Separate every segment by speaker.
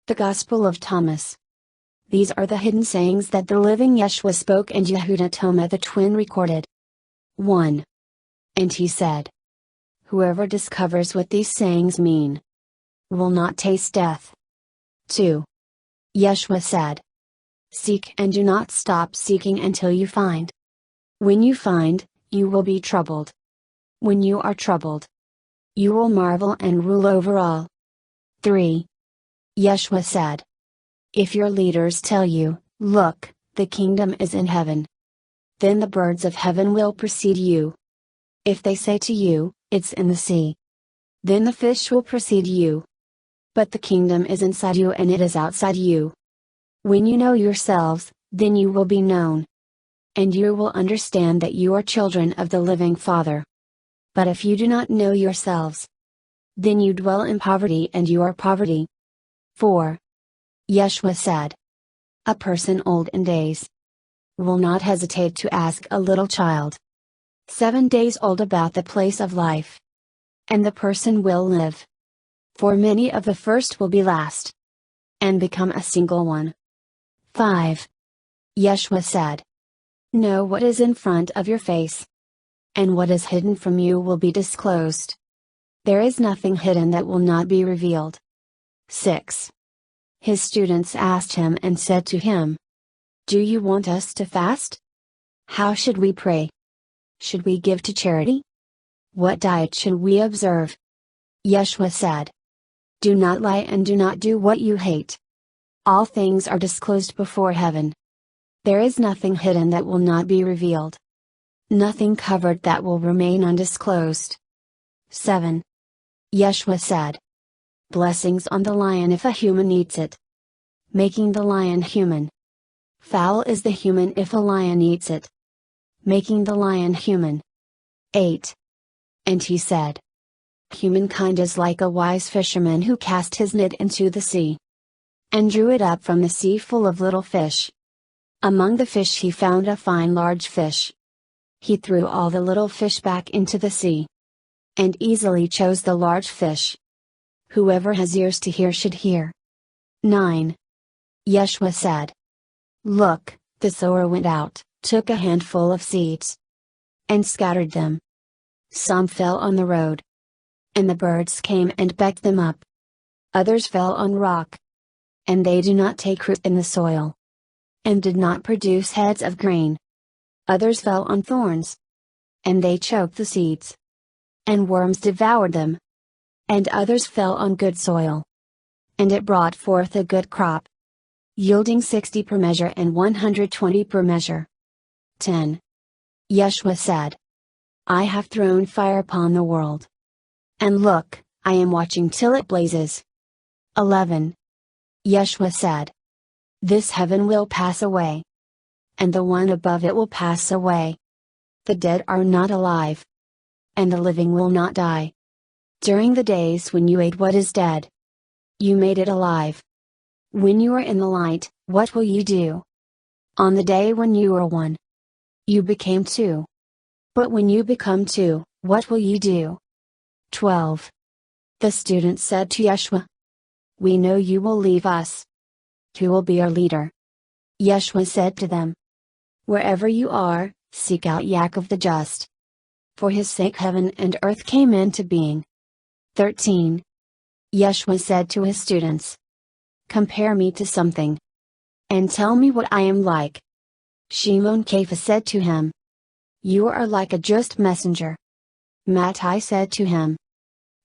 Speaker 1: The Gospel of Thomas. These are the hidden sayings that the living Yeshua spoke and Yehuda Toma the twin recorded. 1. And he said, whoever discovers what these sayings mean will not taste death. 2. Yeshua said, seek and do not stop seeking until you find. When you find, you will be troubled. When you are troubled, you will marvel and rule over all. 3. Yeshua said, if your leaders tell you, look, the kingdom is in heaven, then the birds of heaven will precede you. If they say to you, it's in the sea, then the fish will precede you. But the kingdom is inside you and it is outside you. When you know yourselves, then you will be known. And you will understand that you are children of the living Father. But if you do not know yourselves, then you dwell in poverty and you are poverty. 4. Yeshua said, a person old in days will not hesitate to ask a little child 7 days old about the place of life. And the person will live. For many of the first will be last, and become a single one. 5. Yeshua said, know what is in front of your face, and what is hidden from you will be disclosed. There is nothing hidden that will not be revealed. 6. His students asked him and said to him, do you want us to fast? How should we pray? Should we give to charity? What diet should we observe? Yeshua said, do not lie and do not do what you hate. All things are disclosed before heaven. There is nothing hidden that will not be revealed. Nothing covered that will remain undisclosed. 7. Yeshua said, blessings on the lion if a human eats it, making the lion human. Foul is the human if a lion eats it, making the lion human. 8. And he said, humankind is like a wise fisherman who cast his net into the sea, and drew it up from the sea full of little fish. Among the fish he found a fine large fish. He threw all the little fish back into the sea, and easily chose the large fish. Whoever has ears to hear should hear. 9. Yeshua said, look, the sower went out, took a handful of seeds, and scattered them. Some fell on the road, and the birds came and pecked them up. Others fell on rock, and they do not take root in the soil, and did not produce heads of grain. Others fell on thorns, and they choked the seeds, and worms devoured them. And others fell on good soil, and it brought forth a good crop, yielding 60 per measure and 120 per measure. 10. Yeshua said, I have thrown fire upon the world, and look, I am watching till it blazes. 11. Yeshua said, this heaven will pass away, and the one above it will pass away. The dead are not alive, and the living will not die. During the days when you ate what is dead, you made it alive. When you are in the light, what will you do? On the day when you were one, you became two. But when you become two, what will you do? 12. The students said to Yeshua, we know you will leave us. Who will be our leader? Yeshua said to them, wherever you are, seek out Yaakov the just. For his sake heaven and earth came into being. 13. Yeshua said to his students, compare me to something, and tell me what I am like. Shimon Kepha said to him, you are like a just messenger. Mattai said to him,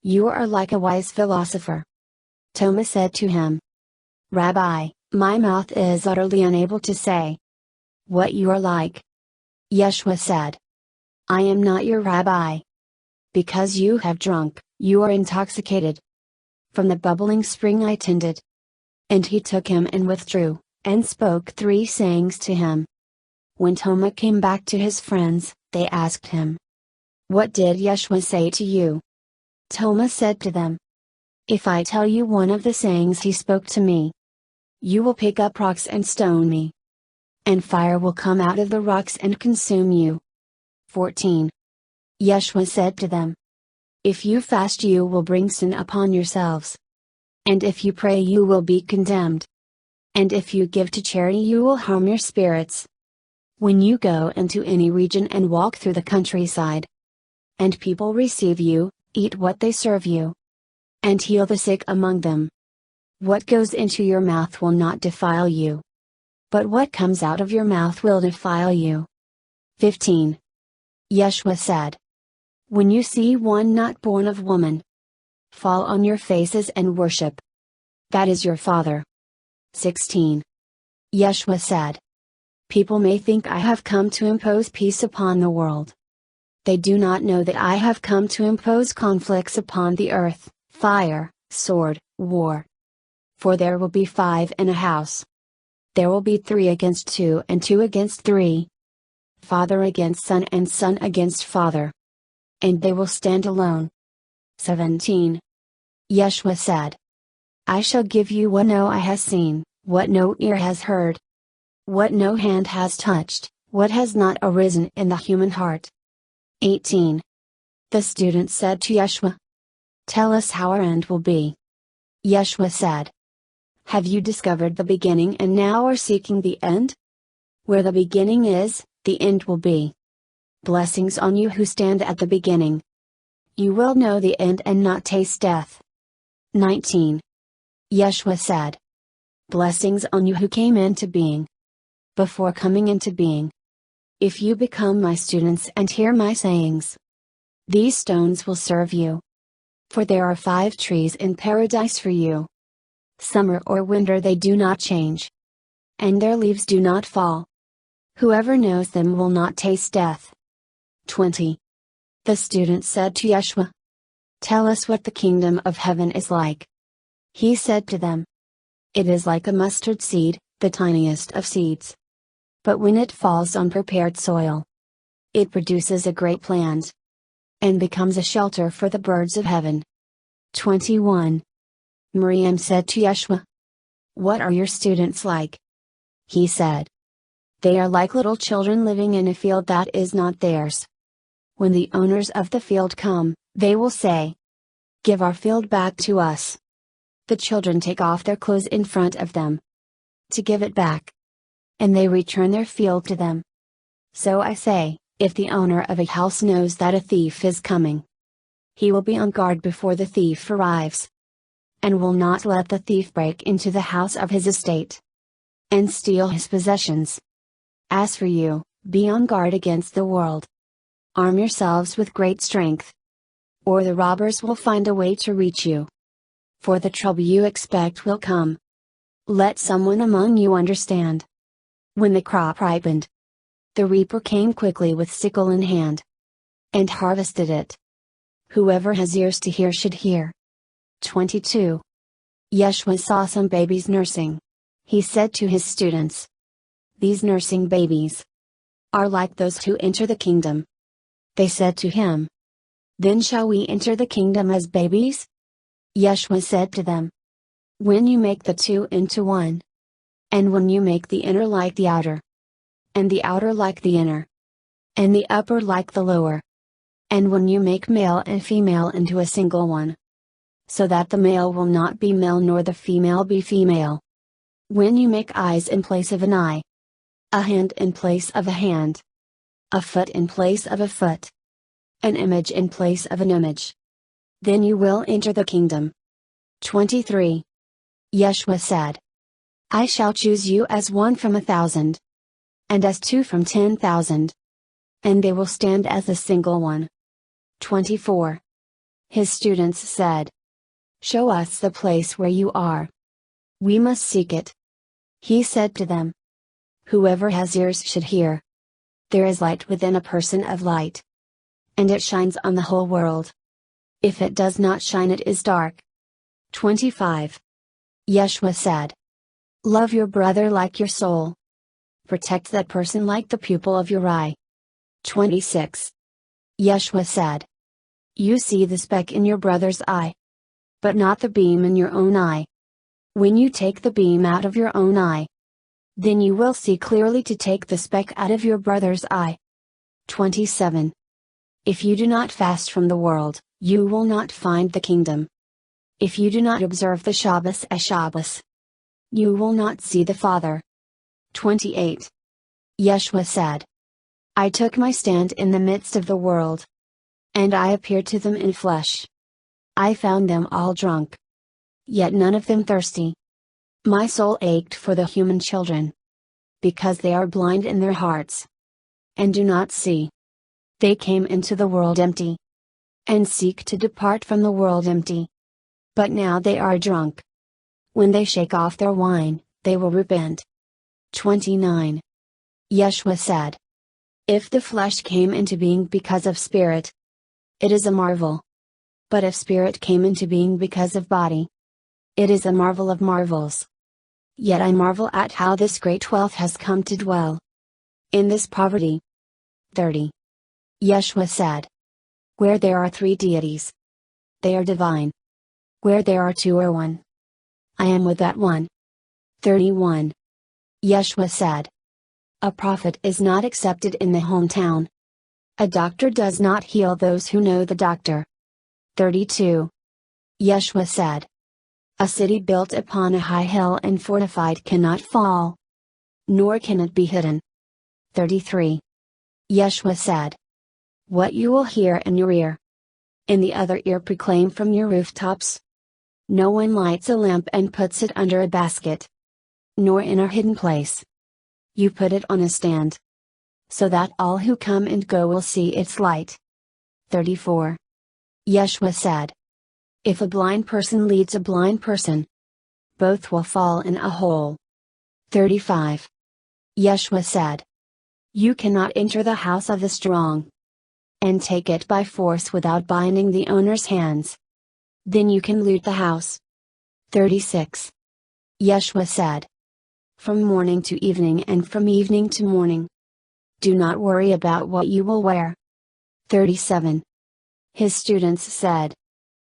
Speaker 1: you are like a wise philosopher. Thomas said to him, Rabbi, my mouth is utterly unable to say what you are like. Yeshua said, I am not your rabbi. Because you have drunk, you are intoxicated. From the bubbling spring I tended. And he took him and withdrew, and spoke 3 sayings to him. When Toma came back to his friends, they asked him, what did Yeshua say to you? Toma said to them, if I tell you one of the sayings he spoke to me, you will pick up rocks and stone me. And fire will come out of the rocks and consume you. 14. Yeshua said to them, if you fast you will bring sin upon yourselves. And if you pray you will be condemned. And if you give to charity you will harm your spirits. When you go into any region and walk through the countryside, and people receive you, eat what they serve you. And heal the sick among them. What goes into your mouth will not defile you. But what comes out of your mouth will defile you. 15. Yeshua said, when you see one not born of woman, fall on your faces and worship. That is your father. 16. Yeshua said, people may think I have come to impose peace upon the world. They do not know that I have come to impose conflicts upon the earth, fire, sword, war. For there will be 5 in a house. There will be 3 against 2 and 2 against 3. Father against son and son against father. And they will stand alone. 17. Yeshua said, I shall give you what no eye has seen, what no ear has heard, what no hand has touched, what has not arisen in the human heart. 18. The student said to Yeshua, tell us how our end will be. Yeshua said, have you discovered the beginning and now are seeking the end? Where the beginning is, the end will be. Blessings on you who stand at the beginning. You will know the end and not taste death. 19. Yeshua said, blessings on you who came into being. Before coming into being. If you become my students and hear my sayings, these stones will serve you. For there are 5 trees in paradise for you. Summer or winter they do not change. And their leaves do not fall. Whoever knows them will not taste death. 20. The student said to Yeshua, tell us what the kingdom of heaven is like. He said to them, it is like a mustard seed, the tiniest of seeds. But when it falls on prepared soil, it produces a great plant, and becomes a shelter for the birds of heaven. 21. Miriam said to Yeshua, what are your students like? He said, they are like little children living in a field that is not theirs. When the owners of the field come, they will say, give our field back to us. The children take off their clothes in front of them to give it back. And they return their field to them. So I say, if the owner of a house knows that a thief is coming, he will be on guard before the thief arrives. And will not let the thief break into the house of his estate and steal his possessions. As for you, be on guard against the world. Arm yourselves with great strength, or the robbers will find a way to reach you. For the trouble you expect will come. Let someone among you understand. When the crop ripened, the reaper came quickly with sickle in hand, and harvested it. Whoever has ears to hear should hear. 22. Yeshua saw some babies nursing. He said to his students, these nursing babies are like those who enter the kingdom. They said to him, then shall we enter the kingdom as babies? Yeshua said to them, when you make the 2 into 1, and when you make the inner like the outer, and the outer like the inner, and the upper like the lower, and when you make male and female into a single one, so that the male will not be male nor the female be female. When you make eyes in place of an eye, a hand in place of a hand, a foot in place of a foot, an image in place of an image, then you will enter the kingdom. 23. Yeshua said, I shall choose you as 1 from 1,000, and as 2 from 10,000, and they will stand as a single one. 24. His students said, show us the place where you are. We must seek it. He said to them, whoever has ears should hear. There is light within a person of light, and it shines on the whole world. If it does not shine, it is dark. 25. Yeshua said, love your brother like your soul. Protect that person like the pupil of your eye. 26. Yeshua said, you see the speck in your brother's eye, but not the beam in your own eye. When you take the beam out of your own eye, then you will see clearly to take the speck out of your brother's eye. 27. If you do not fast from the world, you will not find the kingdom. If you do not observe the Shabbos as Shabbos, you will not see the Father. 28. Yeshua said, I took my stand in the midst of the world, and I appeared to them in flesh. I found them all drunk, yet none of them thirsty. My soul ached for the human children, because they are blind in their hearts, and do not see. They came into the world empty, and seek to depart from the world empty. But now they are drunk. When they shake off their wine, they will repent. 29. Yeshua said, if the flesh came into being because of spirit, it is a marvel. But if spirit came into being because of body, it is a marvel of marvels. Yet I marvel at how this great wealth has come to dwell in this poverty. 30. Yeshua said, where there are three deities, they are divine. Where there are two or one, I am with that one. 31. Yeshua said, a prophet is not accepted in the hometown. A doctor does not heal those who know the doctor. 32. Yeshua said, a city built upon a high hill and fortified cannot fall, nor can it be hidden. 33. Yeshua said, what you will hear in your ear, in the other ear proclaim from your rooftops. No one lights a lamp and puts it under a basket, nor in a hidden place. You put it on a stand, so that all who come and go will see its light. 34. Yeshua said, if a blind person leads a blind person, both will fall in a hole. 35. Yeshua said, you cannot enter the house of the strong, and take it by force without binding the owner's hands. Then you can loot the house. 36. Yeshua said, from morning to evening and from evening to morning, do not worry about what you will wear. 37. His students said,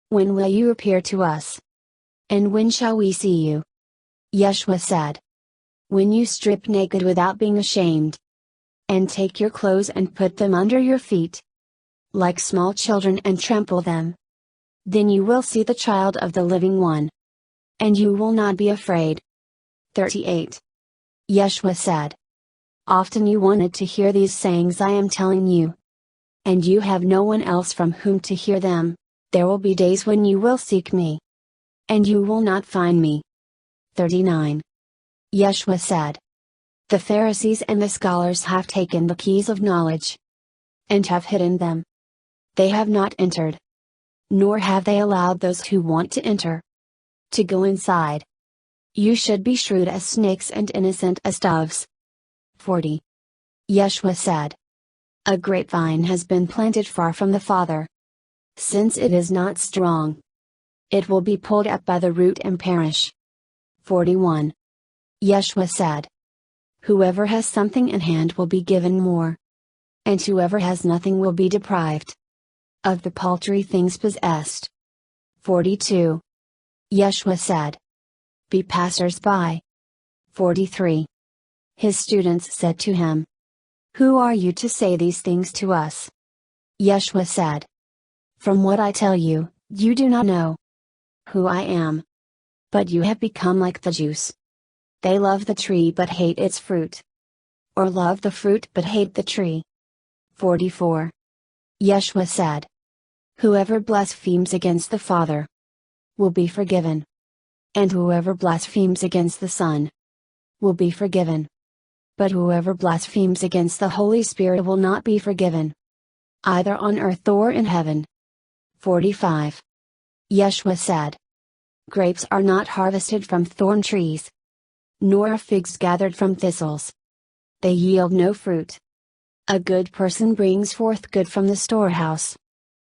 Speaker 1: when will you appear to us? And when shall we see you? Yeshua said, when you strip naked without being ashamed, and take your clothes and put them under your feet, like small children, and trample them. Then you will see the child of the living one, and you will not be afraid. 38. Yeshua said, often you wanted to hear these sayings I am telling you, and you have no one else from whom to hear them. There will be days when you will seek me, and you will not find me. 39. Yeshua said, the Pharisees and the scholars have taken the keys of knowledge, and have hidden them. They have not entered, nor have they allowed those who want to enter to go inside. You should be shrewd as snakes and innocent as doves. 40. Yeshua said, a grapevine has been planted far from the Father. Since it is not strong, it will be pulled up by the root and perish. 41. Yeshua said, whoever has something in hand will be given more, and whoever has nothing will be deprived of the paltry things possessed. 42. Yeshua said, be passers-by. 43. His students said to him, who are you to say these things to us? Yeshua said, from what I tell you, you do not know who I am. But you have become like the Jews. They love the tree but hate its fruit, or love the fruit but hate the tree. 44. Yeshua said, whoever blasphemes against the Father will be forgiven, and whoever blasphemes against the Son will be forgiven. But whoever blasphemes against the Holy Spirit will not be forgiven, either on earth or in heaven. 45. Yeshua said, grapes are not harvested from thorn trees, nor are figs gathered from thistles. They yield no fruit. A good person brings forth good from the storehouse.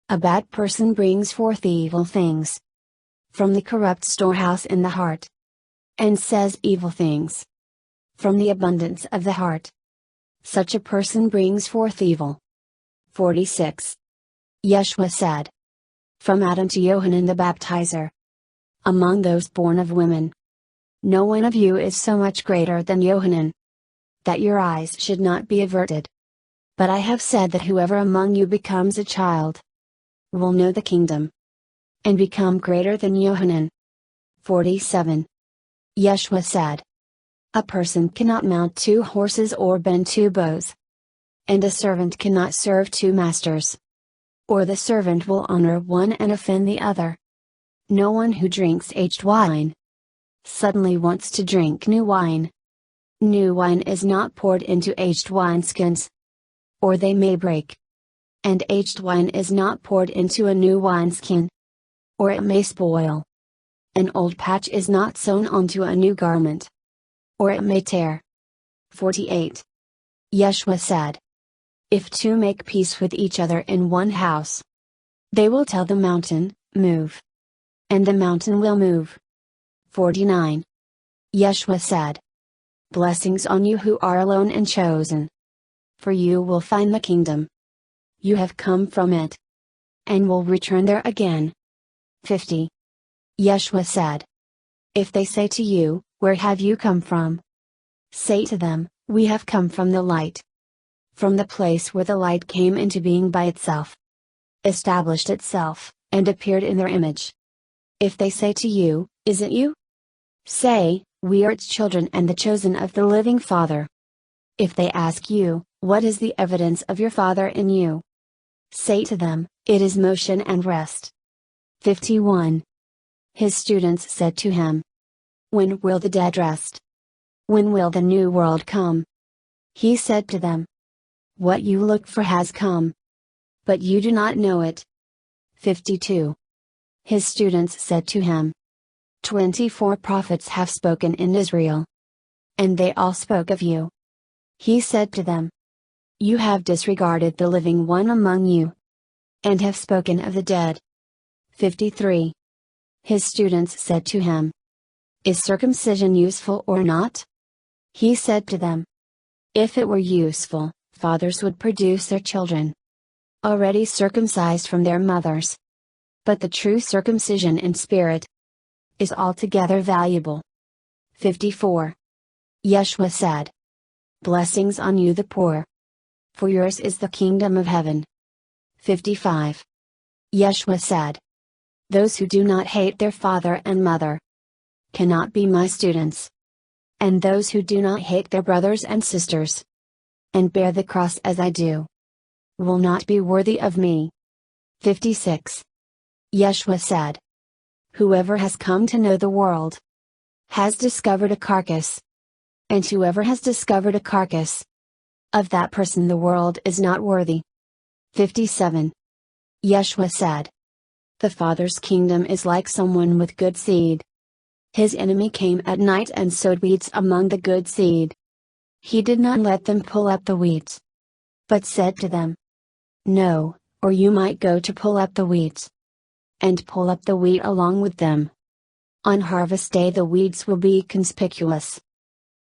Speaker 1: A bad person brings forth evil things from the corrupt storehouse in the heart, and says evil things from the abundance of the heart. Such a person brings forth evil. 46. Yeshua said, from Adam to Yohanan the Baptizer, among those born of women, no one of you is so much greater than Yohanan, that your eyes should not be averted. But I have said that whoever among you becomes a child will know the kingdom and become greater than Yohanan. 47. Yeshua said, a person cannot mount 2 horses or bend 2 bows. And a servant cannot serve 2 masters. Or the servant will honor one and offend the other. No one who drinks aged wine suddenly wants to drink new wine. New wine is not poured into aged wineskins, or they may break. And aged wine is not poured into a new wineskin, or it may spoil. An old patch is not sewn onto a new garment, or it may tear. 48. Yeshua said, if 2 make peace with each other in one house, they will tell the mountain, move. And the mountain will move. 49. Yeshua said, blessings on you who are alone and chosen. For you will find the kingdom. You have come from it, and will return there again. 50. Yeshua said, if they say to you, where have you come from? Say to them, we have come from the light. From the place where the light came into being by itself, established itself, and appeared in their image. If they say to you, is it you? Say, we are its children and the chosen of the living Father. If they ask you, what is the evidence of your Father in you? Say to them, it is motion and rest. 51. His students said to him, when will the dead rest? When will the new world come? He said to them, what you look for has come, but you do not know it. 52. His students said to him, 24 prophets have spoken in Israel, and they all spoke of you. He said to them, you have disregarded the living one among you, and have spoken of the dead. 53. His students said to him, is circumcision useful or not? He said to them, if it were useful, fathers would produce their children already circumcised from their mothers. But the true circumcision in spirit is altogether valuable. 54. Yeshua said, blessings on you the poor, for yours is the kingdom of heaven. 55. Yeshua said, those who do not hate their father and mother cannot be my students. And those who do not hate their brothers and sisters and bear the cross as I do will not be worthy of me. 56. Yeshua said, whoever has come to know the world has discovered a carcass. And whoever has discovered a carcass, of that person the world is not worthy. 57. Yeshua said, the Father's kingdom is like someone with good seed. His enemy came at night and sowed weeds among the good seed. He did not let them pull up the weeds, but said to them, no, or you might go to pull up the weeds, and pull up the wheat along with them. On harvest day the weeds will be conspicuous,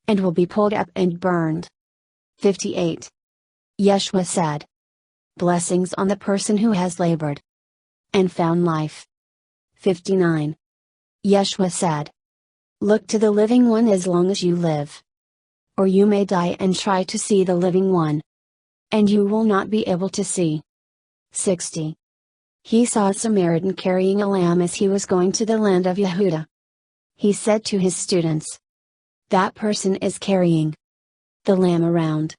Speaker 1: and will be pulled up and burned. 58. Yeshua said, blessings on the person who has labored and found life. 59. Yeshua said, look to the living one as long as you live, or you may die and try to see the living one, and you will not be able to see. 60. He saw a Samaritan carrying a lamb as he was going to the land of Yehuda. He said to his students, that person is carrying the lamb around.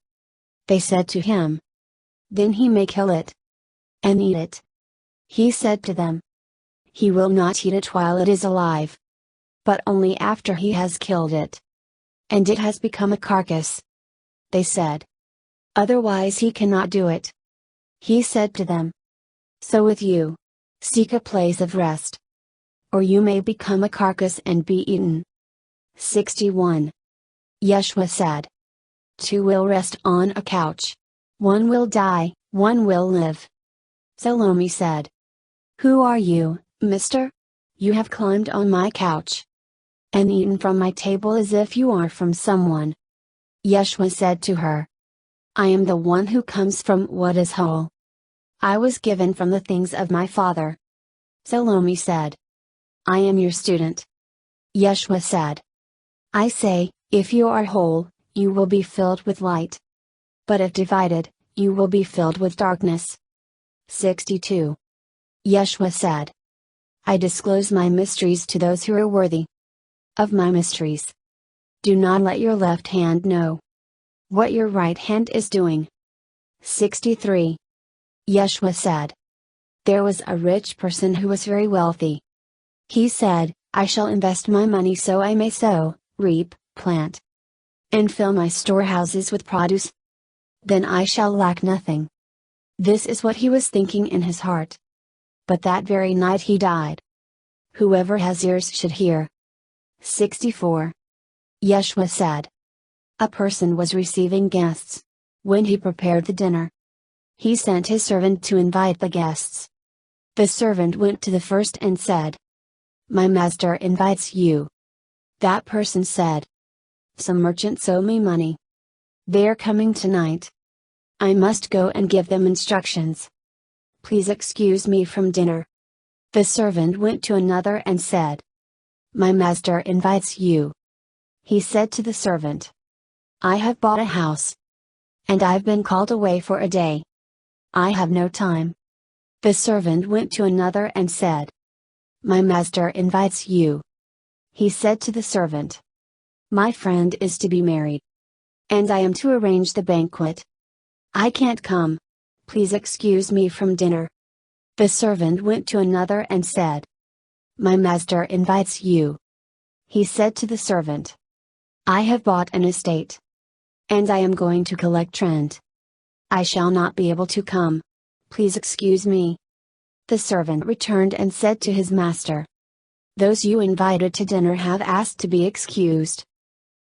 Speaker 1: They said to him, then he may kill it and eat it. He said to them, he will not eat it while it is alive, but only after he has killed it, and it has become a carcass. They said, otherwise he cannot do it. He said to them, so with you, seek a place of rest, or you may become a carcass and be eaten. 61. Yeshua said, two will rest on a couch, one will die, one will live. Salome said, who are you, mister? You have climbed on my couch and eaten from my table as if you are from someone. Yeshua said to her, I am the one who comes from what is whole. I was given from the things of my Father. Salome said, I am your student. Yeshua said, I say, if you are whole, you will be filled with light. But if divided, you will be filled with darkness. 62. Yeshua said, I disclose my mysteries to those who are worthy of my mysteries. Do not let your left hand know what your right hand is doing. 63. Yeshua said, there was a rich person who was very wealthy. He said, I shall invest my money so I may sow, reap, plant, and fill my storehouses with produce. Then I shall lack nothing. This is what he was thinking in his heart. But that very night he died. Whoever has ears should hear. 64. Yeshua said, a person was receiving guests. When he prepared the dinner, he sent his servant to invite the guests. The servant went to the first and said, my master invites you. That person said, some merchants owe me money. They are coming tonight. I must go and give them instructions. Please excuse me from dinner. The servant went to another and said, my master invites you. He said to the servant, I have bought a house. And I've been called away for a day. I have no time. The servant went to another and said, my master invites you. He said to the servant, my friend is to be married. And I am to arrange the banquet. I can't come. Please excuse me from dinner. The servant went to another and said, my master invites you. He said to the servant, I have bought an estate. And I am going to collect rent. I shall not be able to come. Please excuse me. The servant returned and said to his master, those you invited to dinner have asked to be excused.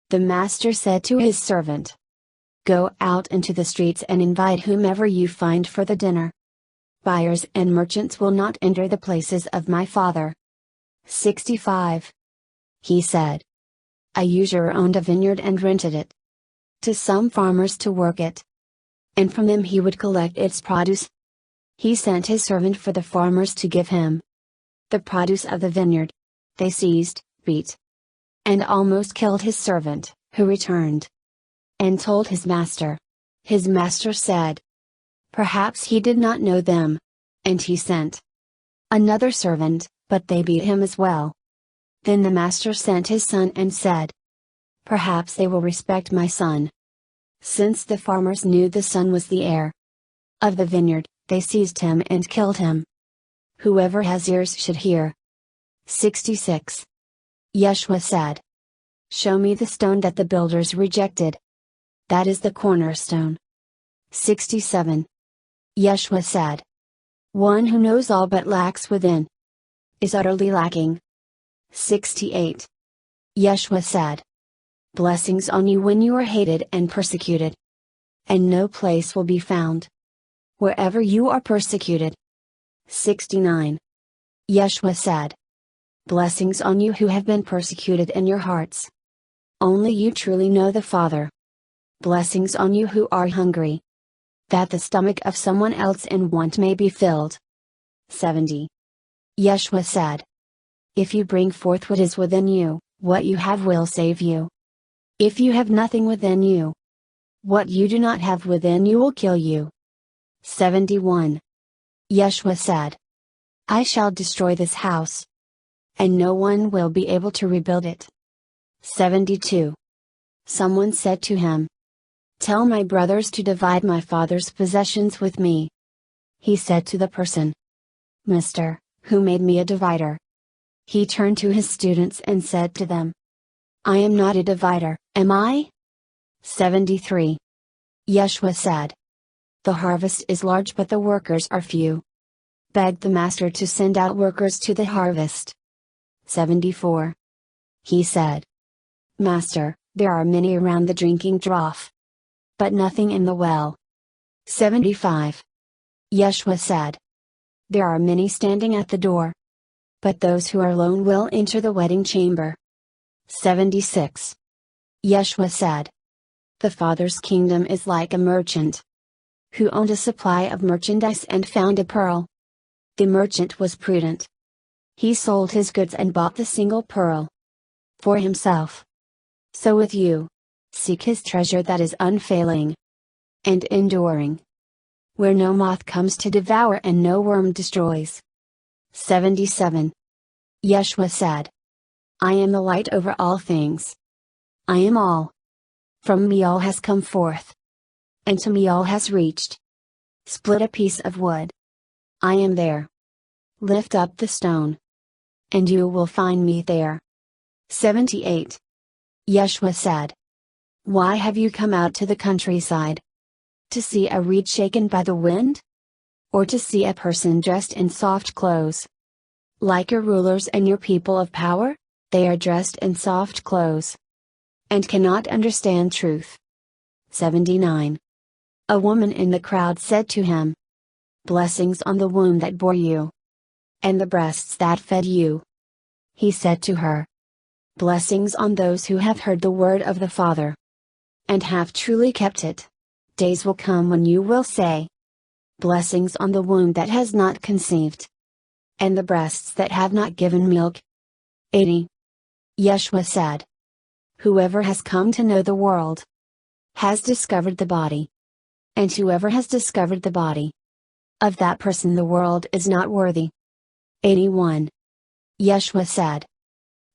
Speaker 1: The master said to his servant, go out into the streets and invite whomever you find for the dinner. Buyers and merchants will not enter the places of my Father. 65. He said, a usurer owned a vineyard and rented it to some farmers to work it. And from them he would collect its produce. He sent his servant for the farmers to give him the produce of the vineyard. They seized, beat, and almost killed his servant, who returned and told his master. His master said, perhaps he did not know them. And he sent another servant, but they beat him as well. Then the master sent his son and said, perhaps they will respect my son. Since the farmers knew the son was the heir of the vineyard, they seized him and killed him. Whoever has ears should hear. 66. Yeshua said, show me the stone that the builders rejected. That is the cornerstone. 67. Yeshua said, one who knows all but lacks within is utterly lacking. 68. Yeshua said, blessings on you when you are hated and persecuted. And no place will be found wherever you are persecuted. 69. Yeshua said, blessings on you who have been persecuted in your hearts. Only you truly know the Father. Blessings on you who are hungry, that the stomach of someone else in want may be filled. 70. Yeshua said, if you bring forth what is within you, what you have will save you. If you have nothing within you, what you do not have within you will kill you. 71. Yeshua said, I shall destroy this house, and no one will be able to rebuild it. 72. Someone said to him, tell my brothers to divide my father's possessions with me. He said to the person, Mister, who made me a divider? He turned to his students and said to them, I am not a divider, am I? 73. Yeshua said, the harvest is large but the workers are few. Beg the master to send out workers to the harvest. 74. He said, Master, there are many around the drinking trough, but nothing in the well. 75. Yeshua said, there are many standing at the door, but those who are alone will enter the wedding chamber. 76. Yeshua said, the Father's kingdom is like a merchant who owned a supply of merchandise and found a pearl. The merchant was prudent. He sold his goods and bought the single pearl for himself. So with you, seek his treasure that is unfailing and enduring, where no moth comes to devour and no worm destroys. 77. Yeshua said, I am the light over all things. I am all. From me all has come forth. And to me all has reached. Split a piece of wood. I am there. Lift up the stone. And you will find me there. 78. Yeshua said, why have you come out to the countryside? To see a reed shaken by the wind? Or to see a person dressed in soft clothes? Like your rulers and your people of power, they are dressed in soft clothes. And cannot understand truth. 79. A woman in the crowd said to him, blessings on the womb that bore you. And the breasts that fed you. He said to her, blessings on those who have heard the word of the Father. And have truly kept it. Days will come when you will say, blessings on the womb that has not conceived. And the breasts that have not given milk. 80. Yeshua said, whoever has come to know the world has discovered the body. And whoever has discovered the body, of that person the world is not worthy. 81. Yeshua said,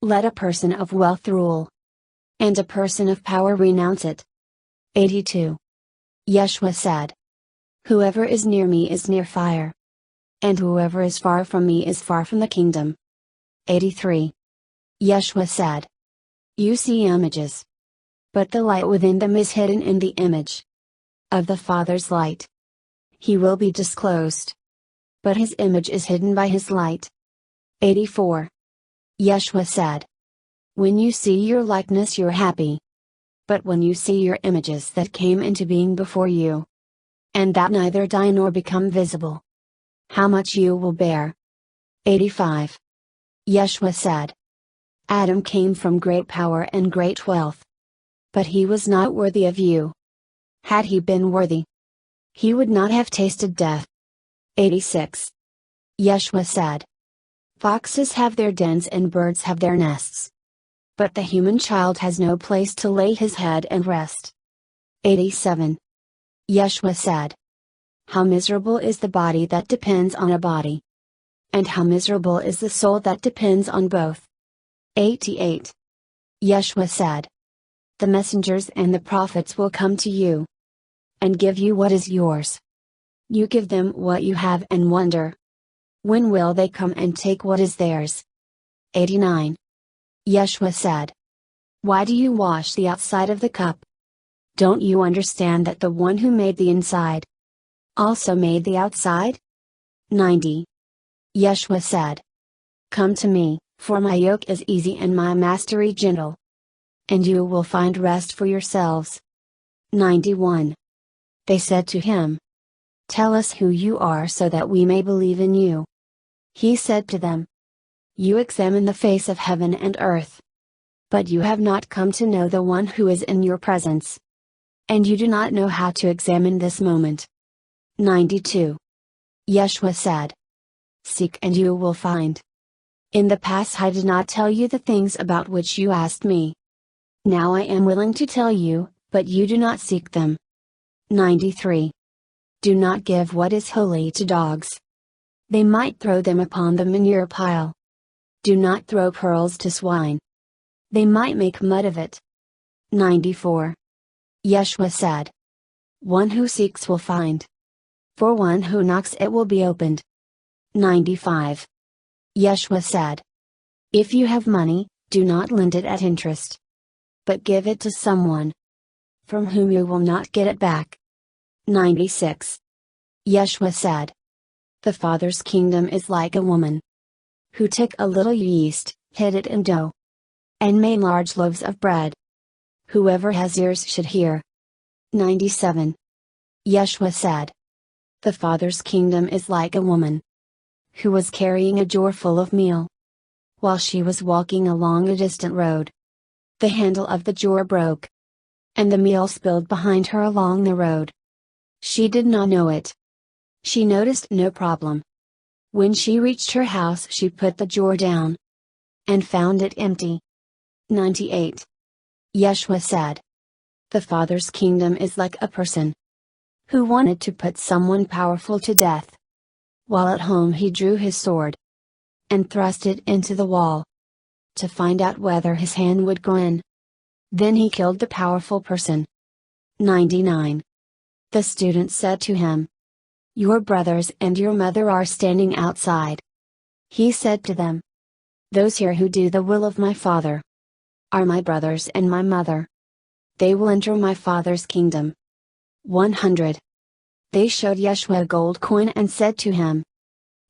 Speaker 1: let a person of wealth rule. And a person of power renounce it. 82. Yeshua said, whoever is near me is near fire. And whoever is far from me is far from the kingdom. 83. Yeshua said, you see images. But the light within them is hidden in the image of the Father's light. He will be disclosed. But his image is hidden by his light. 84. Yeshua said, when you see your likeness you're happy. But when you see your images that came into being before you, and that neither die nor become visible, how much you will bear. 85. Yeshua said, Adam came from great power and great wealth. But he was not worthy of you. Had he been worthy, he would not have tasted death. 86. Yeshua said, foxes have their dens and birds have their nests. But the human child has no place to lay his head and rest. 87. Yeshua said, how miserable is the body that depends on a body. And how miserable is the soul that depends on both. 88. Yeshua said, the messengers and the prophets will come to you and give you what is yours. You give them what you have and wonder, when will they come and take what is theirs? 89. Yeshua said, why do you wash the outside of the cup? Don't you understand that the one who made the inside also made the outside? 90. Yeshua said, come to me, for my yoke is easy and my mastery gentle. And you will find rest for yourselves. 91. They said to him, tell us who you are so that we may believe in you. He said to them, you examine the face of heaven and earth. But you have not come to know the one who is in your presence. And you do not know how to examine this moment. 92. Yeshua said, seek and you will find. In the past I did not tell you the things about which you asked me. Now I am willing to tell you, but you do not seek them. 93. Do not give what is holy to dogs. They might throw them upon the manure pile. Do not throw pearls to swine. They might make mud of it. 94. Yeshua said, one who seeks will find. For one who knocks it will be opened. 95. Yeshua said, if you have money, do not lend it at interest. But give it to someone from whom you will not get it back. 96. Yeshua said, the Father's kingdom is like a woman who took a little yeast, hid it in dough, and made large loaves of bread. Whoever has ears should hear. 97. Yeshua said, the Father's kingdom is like a woman who was carrying a jar full of meal. While she was walking along a distant road, the handle of the jar broke, and the meal spilled behind her along the road. She did not know it. She noticed no problem. When she reached her house she put the jar down and found it empty. 98. Yeshua said, the Father's kingdom is like a person who wanted to put someone powerful to death. While at home he drew his sword and thrust it into the wall, to find out whether his hand would go in. Then he killed the powerful person. 99. The student said to him, "Your brothers and your mother are standing outside." He said to them, "Those here who do the will of my Father are my brothers and my mother. They will enter my Father's kingdom." 100. They showed Yeshua a gold coin and said to him,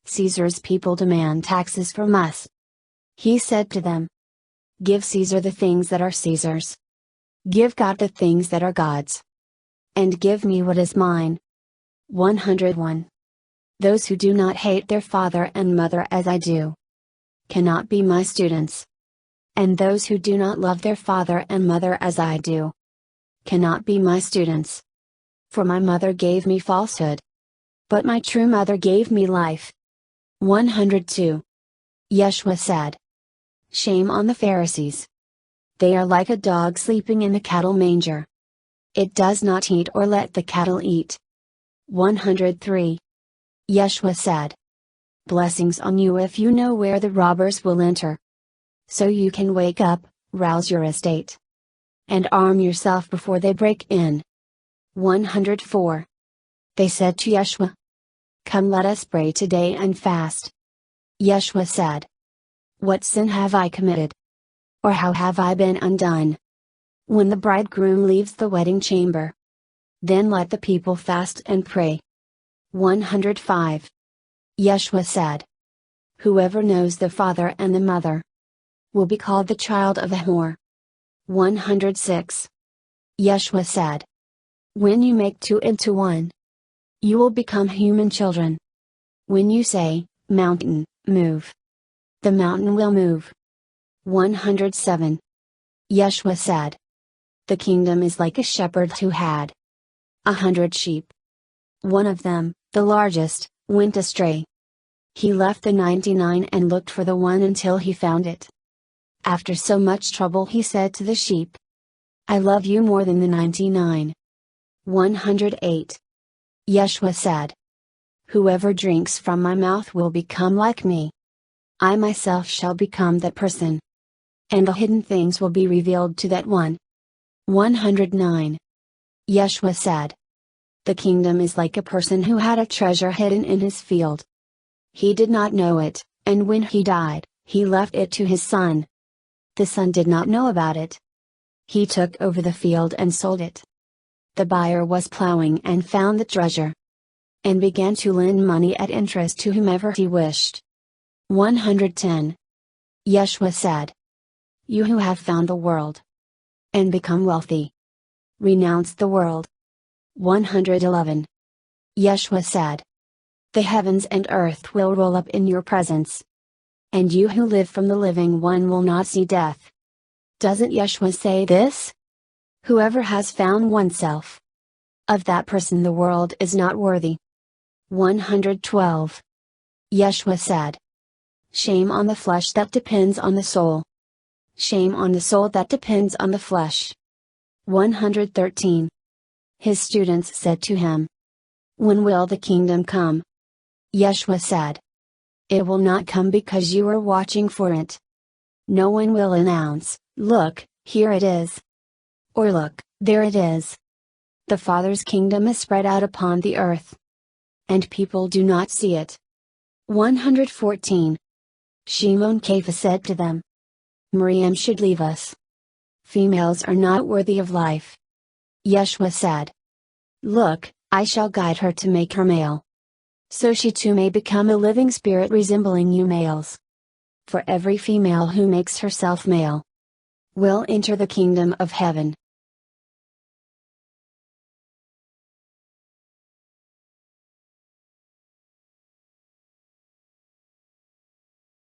Speaker 1: "Caesar's people demand taxes from us." He said to them, "Give Caesar the things that are Caesar's. Give God the things that are God's. And give me what is mine." 101. Those who do not hate their father and mother as I do, cannot be my students. And those who do not love their father and mother as I do, cannot be my students. For my mother gave me falsehood, but my true mother gave me life. 102. Yeshua said, "Shame on the Pharisees. They are like a dog sleeping in the cattle manger. It does not eat or let the cattle eat." 103. Yeshua said, "Blessings on you if you know where the robbers will enter. So you can wake up, rouse your estate, and arm yourself before they break in." 104. They said to Yeshua, "Come, let us pray today and fast." Yeshua said, "What sin have I committed? Or how have I been undone? When the bridegroom leaves the wedding chamber, then let the people fast and pray." 105. Yeshua said, "Whoever knows the father and the mother will be called the child of a whore." 106. Yeshua said, "When you make two into one, you will become human children. When you say, 'Mountain, move,' the mountain will move." 107. Yeshua said, "The kingdom is like a shepherd who had 100 sheep. One of them, the largest, went astray. He left the 99 and looked for the one until he found it. After so much trouble he said to the sheep, 'I love you more than the 99. 108. Yeshua said, "Whoever drinks from my mouth will become like me. I myself shall become that person. And the hidden things will be revealed to that one." 109. Yeshua said, "The kingdom is like a person who had a treasure hidden in his field. He did not know it, and when he died, he left it to his son. The son did not know about it. He took over the field and sold it. The buyer was plowing and found the treasure, and began to lend money at interest to whomever he wished." 110. Yeshua said, "You who have found the world, and become wealthy, renounce the world." 111. Yeshua said, "The heavens and earth will roll up in your presence. And you who live from the living one will not see death." Doesn't Yeshua say this? Whoever has found oneself, of that person the world is not worthy. 112. Yeshua said, "Shame on the flesh that depends on the soul. Shame on the soul that depends on the flesh." 113. His students said to him, "When will the kingdom come?" Yeshua said, "It will not come because you are watching for it. No one will announce, 'Look, here it is,' or 'Look, there it is.' The Father's kingdom is spread out upon the earth, and people do not see it." 114. Shimon Kepha said to them, "Miriam should leave us. Females are not worthy of life." Yeshua said, "Look, I shall guide her to make her male. So she too may become a living spirit resembling you males. For every female who makes herself male will enter the kingdom of heaven."